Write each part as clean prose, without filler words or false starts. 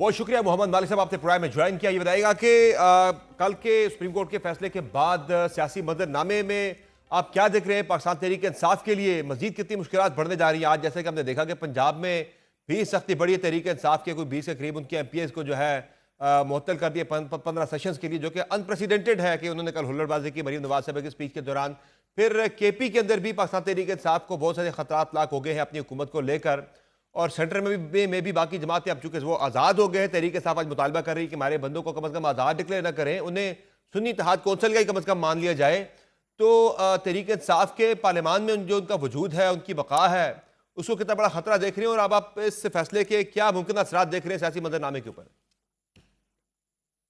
बहुत शुक्रिया मोहम्मद मालिक साहब, आपने प्रोग्राम में ज्वाइन किया। ये बताइएगा कि कल के सुप्रीम कोर्ट के फैसले के बाद सियासी मंजरनामे में आप क्या देख रहे हैं? पाकिस्तान तहरीक इंसाफ के लिए मजीद कितनी मुश्किलात बढ़ने जा रही हैं? आज जैसे कि हमने देखा कि पंजाब में भी सख्ती बढ़ी है, तहरीक इंसाफ के कोई 20 के करीब उनके MPs को जो है मुअत्तल कर दिया 15 सेशंस के लिए, जो कि अनप्रेसिडेंटेड है कि उन्होंने कल हुल्लड़बाजी की मरीम नवाज साहब की स्पीच के दौरान। फिर KP के अंदर भी पाकिस्तान तहरीक इंसाफ को बहुत सारे खतरात लाक हो गए हैं अपनी हुकूमत को लेकर, और सेंटर में भी बाकी जमातें अब चूंकि वो आज़ाद हो गए हैं। तहरीक इंसाफ आज मुतालबा कर रही है कि हमारे बंदों को कम अज़ कम आज़ाद डिक्लेयर न करें, उन्हें सुन्नी इत्तेहाद कौंसिल का ही कम अज़ कम मान लिया जाए। तो तहरीक इंसाफ के पार्लियामान में जो उनका वजूद है, उनकी बका है, उसको कितना बड़ा खतरा देख रहे हैं? और अब आप इस फैसले के क्या मुमकिन असरात देख रहे हैं सियासी मंजरनामे के ऊपर?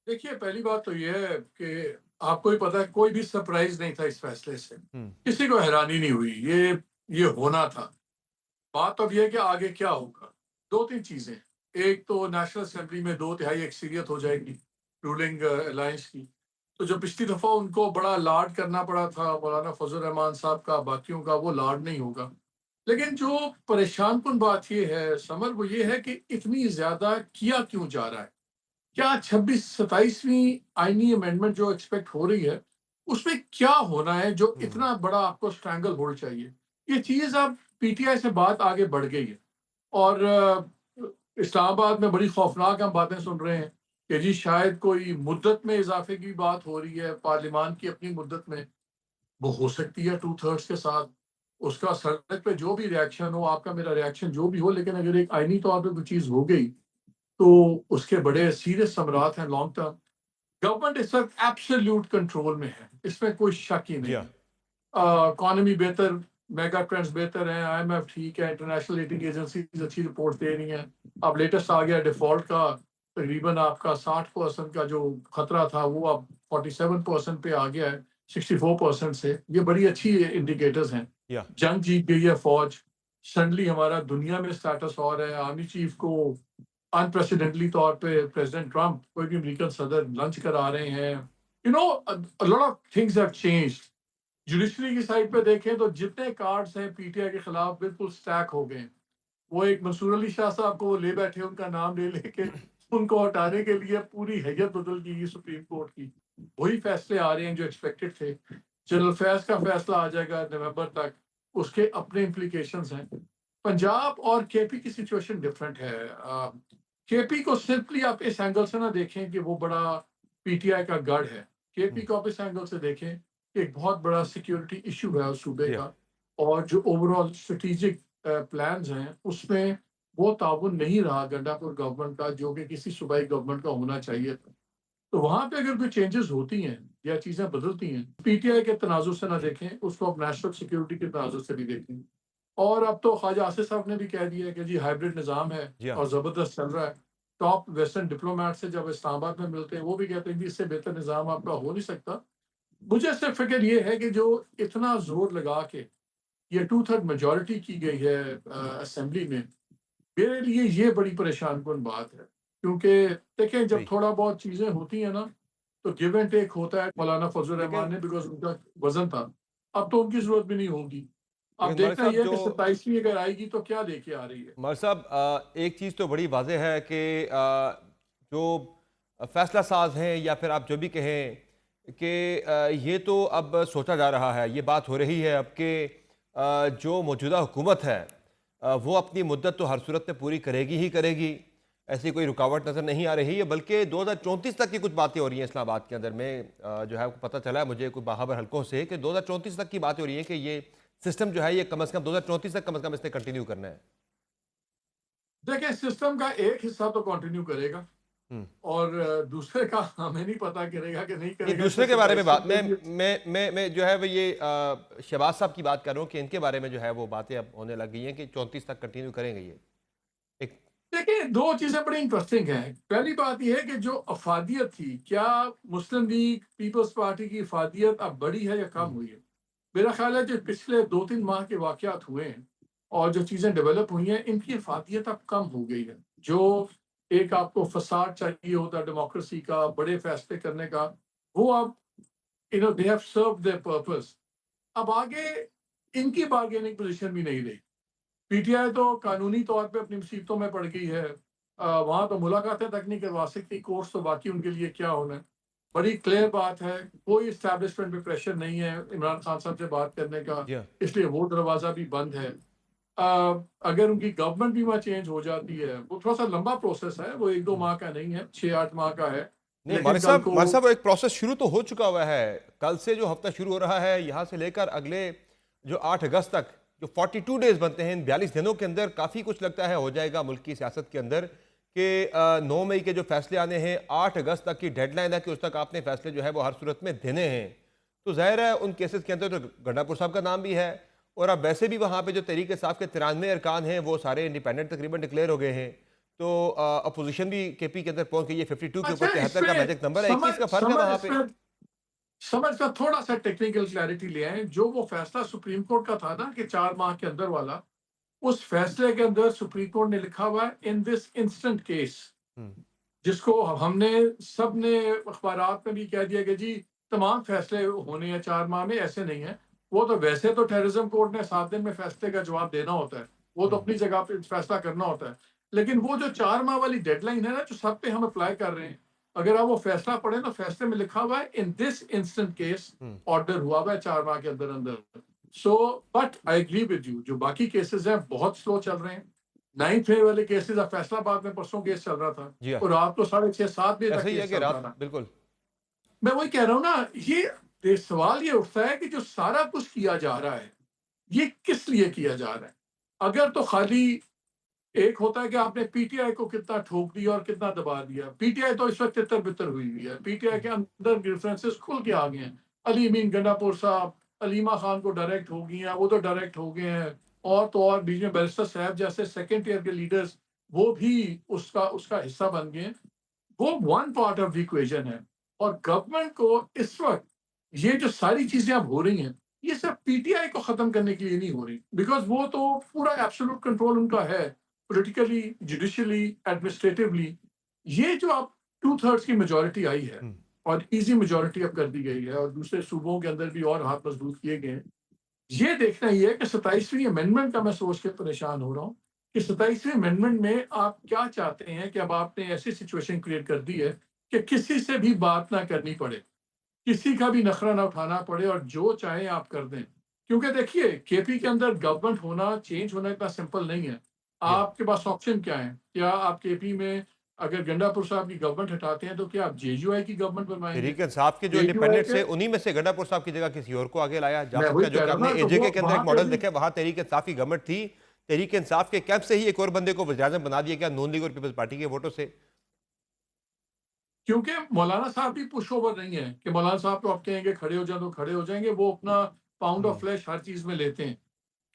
देखिए, पहली बात तो ये है कि आपको ही पता है, कोई भी सरप्राइज नहीं था इस फैसले से। हम्म। किसी को हैरानी नहीं हुई, ये होना था। बात अब ये है कि आगे क्या होगा। दो तीन चीजें, एक तो नेशनल असेंबली में 2/3 अक्सरियत हो जाएगी रूलिंग अलायंस की। तो जो पिछली दफा उनको बड़ा लाड करना पड़ा था मौलाना फजल रहमान साहब का, बाकियों का, वो लाड नहीं होगा। लेकिन जो परेशान कुन बात ये है समर, वो ये है कि इतनी ज्यादा किया क्यों जा रहा है। क्या 26-27वीं आईनी अमेंडमेंट जो एक्सपेक्ट हो रही है, उसमें क्या होना है जो हम्म। इतना बड़ा आपको स्ट्रैंगल होल्ड चाहिए? ये चीज अब PTI से बात आगे बढ़ गई है। और इस्लामाबाद में बड़ी खौफनाक हम बातें सुन रहे हैं कि जी शायद कोई मुद्दत में इजाफे की बात हो रही है, पार्लियामान की अपनी मुद्दत में। वो हो सकती है 2/3 के साथ। उसका सड़क पे जो भी रिएक्शन हो, आपका मेरा रिएक्शन जो भी हो, लेकिन अगर एक आईनी तौर पे कोई चीज हो गई तो उसके बड़े सीरियस समरात हैं लॉन्ग टर्म। गवर्नमेंट इस वक्त एब्सोल्यूट कंट्रोल में है, इसमें कोई शक ही जी नहीं हाँ। है। इकॉनमी बेहतर, मेगा ट्रेंड्स बेहतर हैं, IMF ठीक है, इंटरनेशनल रेटिंग एजेंसीज अच्छी रिपोर्ट दे रही हैं। अब लेटेस्ट आ गया डिफॉल्ट का, तकरीबन आपका 60% का जो खतरा था वो अब 47% पे आ गया है 64% से। ये बड़ी अच्छी इंडिकेटर्स हैं। या जंग जीत गई है फौज। सडनली हमारा दुनिया में स्टेटस और है। आर्मी चीफ को अनप्रेसिडेंटली तौर पे प्रेसिडेंट ट्रंप, कोई भी अमेरिकन सदर, लंच करा रहे हैं। Lot of things have changed. Judiciary की साइड पे देखें तो जितने कार्ड्स हैं PTI के खिलाफ बिल्कुल स्टैक हो गए हैं। वो एक मंसूर अली शाह साहब को वो ले बैठे, उनका नाम ले लेके उनको हटाने के लिए पूरी हैयत बदल गई सुप्रीम कोर्ट की। वही फैसले आ रहे हैं जो एक्सपेक्टेड थे। जनरल फैज का फैसला आ जाएगा नवंबर तक, उसके अपने इम्प्लीकेशंस हैं। पंजाब और KP की सिचुएशन डिफरेंट है। KP को सिंपली आप इस एंगल से ना देखें कि वो बड़ा PTI का गढ़ है। KP को आप इस एंगल से देखें कि एक बहुत बड़ा सिक्योरिटी इशू है उस सूबे जी हाँ। का। और जो ओवरऑल स्ट्रेटेजिक प्लान्स हैं उसमें वो ताउन नहीं रहा गंडापुर गवर्नमेंट का, जो कि किसी सूबाई गवर्नमेंट का होना चाहिए था। तो वहां पे अगर कोई चेंजेस होती हैं या चीजें बदलती हैं, PTI के तनाजुर से ना देखें उसको, अब नेशनल सिक्योरिटी के तनाजुर से भी देखें। और अब तो ख्वाजा आसिफ साहब ने भी कह दिया है कि जी हाइब्रिड निज़ाम है जी हाँ। और ज़बरदस्त चल रहा है। टॉप वेस्टर्न डिप्लोमेट से जब इस्लामाबाद में मिलते हैं वो भी कहते हैं कि इससे बेहतर निज़ाम आपका हो नहीं सकता। मुझे सिर्फ फिक्र ये है कि जो इतना जोर लगा के ये 2/3 मेजोरिटी की गई है असेंबली में, मेरे लिए ये बड़ी परेशान कुन बात है। क्योंकि देखें, जब सही। थोड़ा बहुत चीज़ें होती हैं ना, तो गिव एंड टेक होता है। मौलाना फजल लेकिन रहमान ने, बिकॉज़ उनका वज़न था। अब तो उनकी ज़रूरत भी नहीं होगी। अब लेकिन मलिक देखना साहब, ये है जो कि 27वीं अगर आएगी तो क्या लेके आ रही है। मलिक साहब, एक चीज़ तो बड़ी वाज़ेह है कि जो फैसला साज हैं या फिर आप जो भी कहें कि ये तो अब सोचा जा रहा है, ये बात हो रही है अब कि जो मौजूदा हुकूमत है वो अपनी मुद्दत तो हर सूरत में पूरी करेगी ही करेगी। ऐसी कोई रुकावट नज़र नहीं आ रही है, बल्कि 2034 तक की कुछ बातें हो रही हैं इस्लामाबाद के अंदर में। जो है पता चला है मुझे कुछ बाहर हल्कों से कि 2034 तक की बातें हो रही हैं कि ये सिस्टम जो है ये कम अज़ कम 2034 तक कम अज़ कम इसने कंटिन्यू करना है। देखिए, सिस्टम का एक हिस्सा तो कंटिन्यू करेगा हम्म। और दूसरे का हमें नहीं पता करेगा कि नहीं नहीं, करेगा। इसमें दूसरे के बारे में 27वीं बात के मैं लिए मैं जो है वो ये शहबाज साहब की बात कर रहा हूँ कि इनके बारे में जो है वो बातें अब होने लग गई हैं कि 34 तक कंटिन्यू करेंगे ये एक। देखिए, दो चीजें बड़ी इंटरेस्टिंग हैं। पहली बात यह है कि जो अफादियत थी, क्या मुस्लिम लीग पीपल्स पार्टी की अफादियत अब बढ़ी है या कम हम्म। हुई है? मेरा ख्याल है जो पिछले 2-3 माह के वाकयात हुए हैं और जो चीजें डेवलप हुई हैं, इनकी अफादियत अब कम हो गई है। जो एक आपको फसाद चाहिए होता डेमोक्रेसी का, बड़े फैसले करने का, वो अब they have served there purpose. अब आगे इनकी बार्गेनिंग पोजीशन भी नहीं रही। PTI तो कानूनी तौर पे अपनी मुसीबतों में पड़ गई है। वहाँ तो मुलाकातें तक नहीं करवा सकती, कोर्स तो बाकी उनके लिए क्या होना है। बड़ी क्लियर बात है, कोई एस्टैब्लिशमेंट पे प्रेशर नहीं है इमरान खान साहब से बात करने का, जी हाँ। इसलिए वो दरवाज़ा भी बंद है। अगर उनकी गवर्नमेंट भी वहाँ चेंज हो जाती है, वो थोड़ा-सा लंबा प्रोसेस है, वो 1-2 माह का नहीं है, 6-8 माह का है। नहीं, लेकिन कल को मालिक साहब एक प्रोसेस शुरू तो हो चुका हुआ है। कल से जो हफ्ता शुरू हो रहा है, यहाँ से लेकर अगले जो 8 अगस्त तक जो 42 डेज बनते हैं, इन 42 दिनों के अंदर काफ़ी कुछ लगता है हो जाएगा मुल्क की सियासत के अंदर कि 9 मई के जो फैसले आने हैं, 8 अगस्त तक की डेडलाइन है कि उस तक आपने फैसले जो है वो हर सूरत में देने हैं। तो ज़ाहिर है उन केसेस के अंदर तो गंडापुर साहब का नाम भी है और अब वैसे भी वहाँ पे जो तहरीक इंसाफ के 93 अरकान हैं वो सारे इंडिपेंडेंट तकरीबन डिक्लेयर हो गए हैं। तो अपोजिशन भी केपी के अंदर पहुंच गई है, 52 के ऊपर अच्छा 73 का इसमें मैजिक नंबर है, समझ 21 का फर्क है समझ वहां पे। इसमें समझ का थोड़ा-सा टेक्निकल क्लैरिटी ले आएँ, जो वो फैसला सुप्रीम कोर्ट का था ना कि 4 माह के अंदर वाला, उस फैसले के अंदर सुप्रीम कोर्ट ने लिखा हुआ है इन दिस इंस्टेंट केस, हम्म, जिसको हमने सबने अखबारात में भी कह दिया कि जी तमाम फैसले होने हैं 4 माह में, ऐसे नहीं है। वो तो वैसे तो टेररिज्म कोर्ट ने 7 दिन में फैसले का जवाब देना होता है, वो तो हम्म, अपनी जगह पे फैसला करना होता है। लेकिन वो जो 4 माह वाली डेडलाइन है ना, जो सब पे हम अप्लाई कर रहे हैं, अगर आप वो फैसला पढ़ें तो फैसले में लिखा हुआ है in this instant case hmm, order हुआ हुआ है 4 माह के अंदर-अंदर। So but I agree with you, जो बाकी केसेज़ हैं बहुत स्लो चल रहे हैं। 9th मई वाले केसेज़, अब फैसलाबाद में परसों केस चल रहा था जी हाँ। और रात को 6:30-7 बजे तक ऐसा ही है केस कि चलता रात रहा। बिल्कुल। मैं वही कह रहा हूँ ना, ये सवाल ये उठता है कि जो सारा कुछ किया जा रहा है, ये किस लिए किया जा रहा है? अगर तो खाली एक होता है कि आपने पीटीआई को कितना ठोक दिया और कितना दबा दिया। पीटीआई तो इस वक़्त तितर-बितर हुई हुई है। पीटीआई के अंदर डिफरेंसेस खुल के आ गए हैं। अली अमीन गंडापुर साहब, अलीमा खान को डायरेक्ट हो गई हैं, वो तो डायरेक्ट हो गए हैं। और तो और बीच में बैरिस्टर साहब जैसे सेकंड टियर के लीडर्स, वो भी उसका उसका हिस्सा बन गए हैं। वो one part of the equation है और गवर्नमेंट को इस वक्त ये जो सारी चीजें अब हो रही हैं, ये सब पीटीआई को खत्म करने के लिए नहीं हो रही, बिकॉज वो तो पूरा एब्सोल्यूट कंट्रोल उनका है, पॉलिटिकली, जुडिशियली, एडमिनिस्ट्रेटिवली। ये जो अब 2/3 की मेजोरिटी आई है हम्म, और इजी मेजोरिटी अब कर दी गई है और दूसरे सूबों के अंदर भी और हाथ मजबूत किए गए हैं। ये देखना ही है कि 27वीं अमेंडमेंट का मैं सोच के परेशान हो रहा हूँ कि 27वीं अमेंडमेंट में आप क्या चाहते हैं कि अब आपने ऐसी सिचुएशन क्रिएट कर दी है कि किसी से भी बात ना करनी पड़े, किसी का भी नखरा ना उठाना पड़े और जो चाहे आप कर दें। क्योंकि देखिए केपी के अंदर गवर्नमेंट होना, चेंज होना इतना सिंपल नहीं है। जी हाँ। आपके पास ऑप्शन क्या है? क्या आप केपी में अगर गंडापुर साहब की गवर्नमेंट हटाते हैं तो क्या आप जेयूआई की गवर्नमेंट बनवाएंगे? तहरीक इंसाफ के जो जेयूआई इंडिपेंडेंट्स के, है उन्हीं में से गंडापुर साहब की जगह किसी और को आगे लाया जा मैं सकता वही है, जो कह कि रहा हूँ आपने ना, तो वो एजेके के अंदर एक वहां पे मॉडल भी देखा है, वहां तहरीक इंसाफ की गवर्नमेंट थी। तहरीक इंसाफ के कैंप से ही एक और बंदे को वज़ीर-ए-आज़म बना दिया गया नून लीग और पीपल्स पार्टी के वोटों से। क्योंकि मौलाना साहब भी पुश ओवर नहीं है कि मौलाना साहब तो आप कहेंगे खड़े हो जाए तो खड़े हो जाएंगे, वो अपना पाउंड ऑफ हम्म, फ्लैश हर चीज में लेते हैं।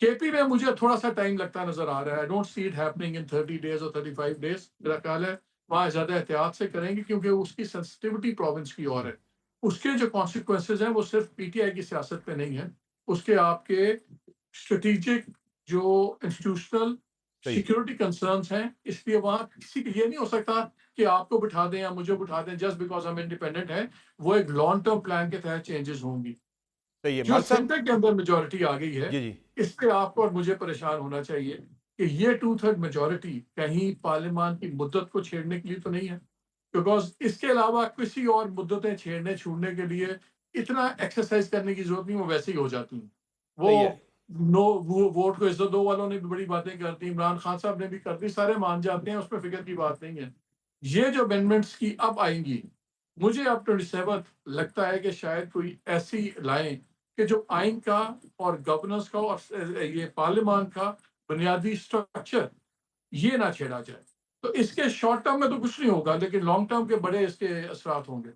केपी में मुझे थोड़ा सा टाइम लगता नजर आ रहा है। I don't see it happening in 30 days और 35 डेज। मेरा ख्याल है वहाँ ज्यादा एहतियात से करेंगे क्योंकि उसकी सेंसिटिविटी प्रोविंस की ओर हम्म, है। उसके जो कॉन्सिक्वेंसेज हैं वो सिर्फ पीटीआई की सियासत पे नहीं है, उसके आपके स्ट्रेटेजिक जो इंस्टीट्यूशनल सही है। सिक्योरिटी कंसर्न्स हैं। इसलिए वहाँ किसी को ये नहीं हो सकता कि आपको बिठा दें या मुझे बिठा दें जस्ट बिकॉज हम इंडिपेंडेंट हैं। वो एक लॉन्ग टर्म प्लान के तहत चेंजेस होंगी। सही है जो मालिक साहब। सेंटर के अंदर मेजोरिटी आ गई है, जी जी। इस पे आपको और मुझे परेशान होना चाहिए कि ये 2/3 मेजोरिटी कहीं पार्लियामान की मुद्दत को छेड़ने के लिए तो नहीं है। बिकॉज इसके अलावा किसी और मुद्दतें छेड़ने छूड़ने के लिए इतना एक्सरसाइज करने की जरूरत नहीं, वो वैसे ही हो जाती हैं। वो सही है। नो, वो वोट को इज्जत दो वालों ने भी बड़ी बातें कर दी, इमरान खान साहब ने भी कर दी, सारे मान जाते हैं, उसमें फिक्र की बात नहीं है। ये जो अमेंडमेंट्स की अब आएंगी, मुझे अब 27 लगता है कि शायद कोई ऐसी लाएं कि जो आइन का और गवर्नेंस का और ये पार्लियामान का बुनियादी स्ट्रक्चर, ये ना छेड़ा जाए। तो इसके शॉर्ट टर्म में तो कुछ नहीं होगा, लेकिन लॉन्ग टर्म के बड़े इसके असरात होंगे।